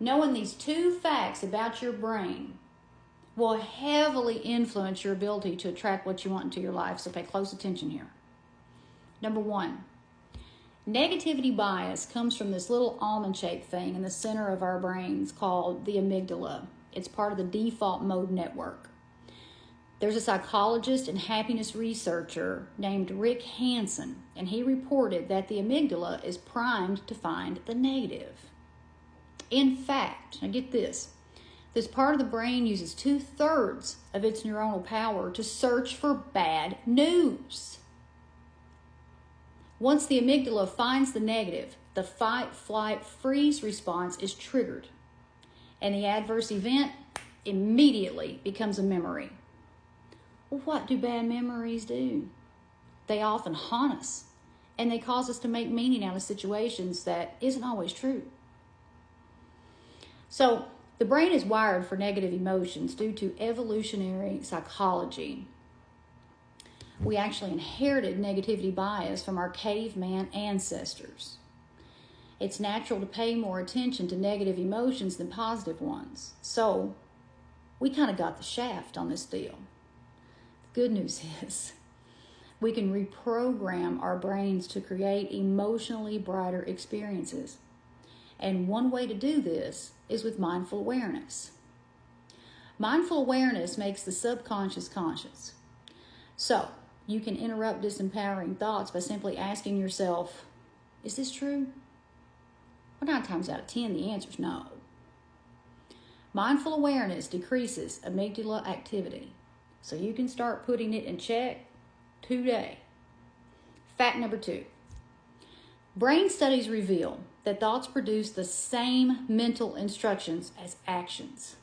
Knowing these two facts about your brain will heavily influence your ability to attract what you want into your life, so pay close attention here. Number one, negativity bias comes from this little almond-shaped thing in the center of our brains called the amygdala. It's part of the default mode network. There's a psychologist and happiness researcher named Rick Hansen, and he reported that the amygdala is primed to find the negative. In fact, now get this part of the brain uses 2/3 of its neuronal power to search for bad news. Once the amygdala finds the negative, the fight, flight, freeze response is triggered, and the adverse event immediately becomes a memory. Well, what do bad memories do? They often haunt us, and they cause us to make meaning out of situations that isn't always true. So, the brain is wired for negative emotions due to evolutionary psychology. We actually inherited negativity bias from our caveman ancestors. It's natural to pay more attention to negative emotions than positive ones. So, we kind of got the shaft on this deal. The good news is, we can reprogram our brains to create emotionally brighter experiences. And one way to do this is with mindful awareness. Mindful awareness makes the subconscious conscious. So, you can interrupt disempowering thoughts by simply asking yourself, is this true? Well, 9 times out of 10, the answer is no. Mindful awareness decreases amygdala activity, so you can start putting it in check today. Fact number 2. Brain studies reveal that thoughts produce the same mental instructions as actions.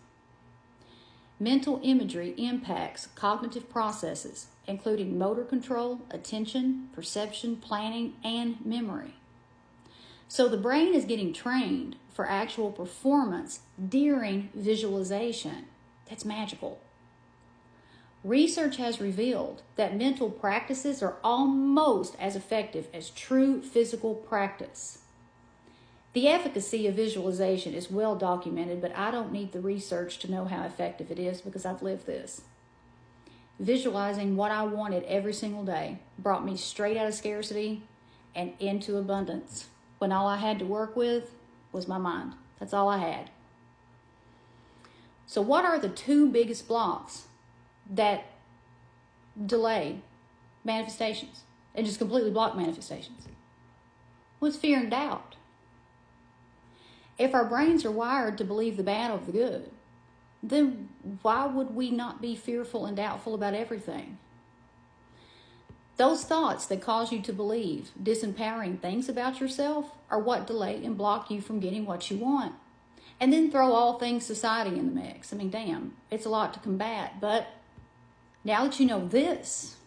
Mental imagery impacts cognitive processes, including motor control, attention, perception, planning, and memory. So the brain is getting trained for actual performance during visualization. That's magical. Research has revealed that mental practices are almost as effective as true physical practice. The efficacy of visualization is well documented, but I don't need the research to know how effective it is because I've lived this. Visualizing what I wanted every single day brought me straight out of scarcity and into abundance when all I had to work with was my mind. That's all I had. So what are the 2 biggest blocks that delay manifestations and just completely block manifestations? Well, it's fear and doubt. If our brains are wired to believe the bad over the good, then why would we not be fearful and doubtful about everything? Those thoughts that cause you to believe disempowering things about yourself are what delay and block you from getting what you want. And then throw all things society in the mix. I mean, damn, it's a lot to combat, but now that you know this,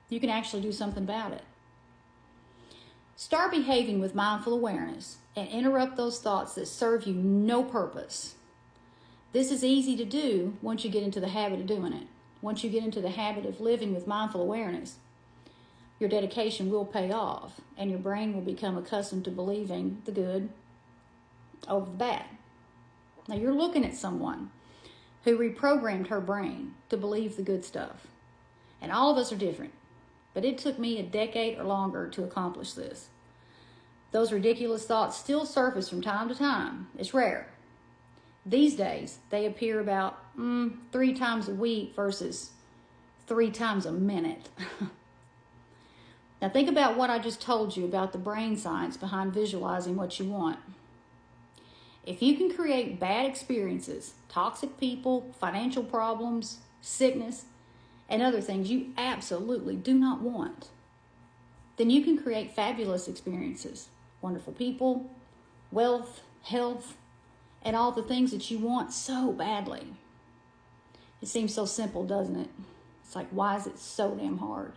you can actually do something about it. Start behaving with mindful awareness and interrupt those thoughts that serve you no purpose. This is easy to do once you get into the habit of doing it. Once you get into the habit of living with mindful awareness, your dedication will pay off and your brain will become accustomed to believing the good over the bad. Now you're looking at someone who reprogrammed her brain to believe the good stuff. And all of us are different. But it took me a decade or longer to accomplish this. Those ridiculous thoughts still surface from time to time. It's rare. These days, they appear about 3 times a week versus 3 times a minute. Now think about what I just told you about the brain science behind visualizing what you want. If you can create bad experiences, toxic people, financial problems, sickness, and other things you absolutely do not want, then you can create fabulous experiences, wonderful people, wealth, health, and all the things that you want so badly. It seems so simple, doesn't it? It's like, why is it so damn hard?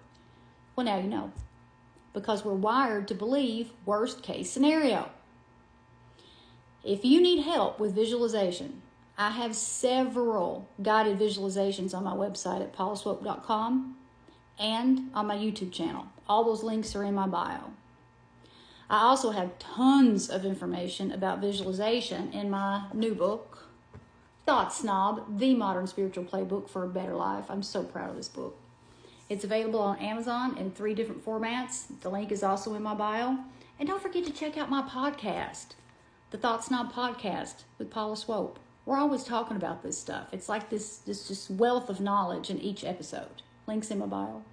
Well, now you know. Because we're wired to believe worst case scenario. If you need help with visualization, I have several guided visualizations on my website at paulaswope.com and on my YouTube channel. All those links are in my bio. I also have tons of information about visualization in my new book, Thought Snob, The Modern Spiritual Playbook for a Better Life. I'm so proud of this book. It's available on Amazon in 3 different formats. The link is also in my bio. And don't forget to check out my podcast, the Thought Snob Podcast with Paula Swope. We're always talking about this stuff. It's like this just wealth of knowledge in each episode. Links in my bio.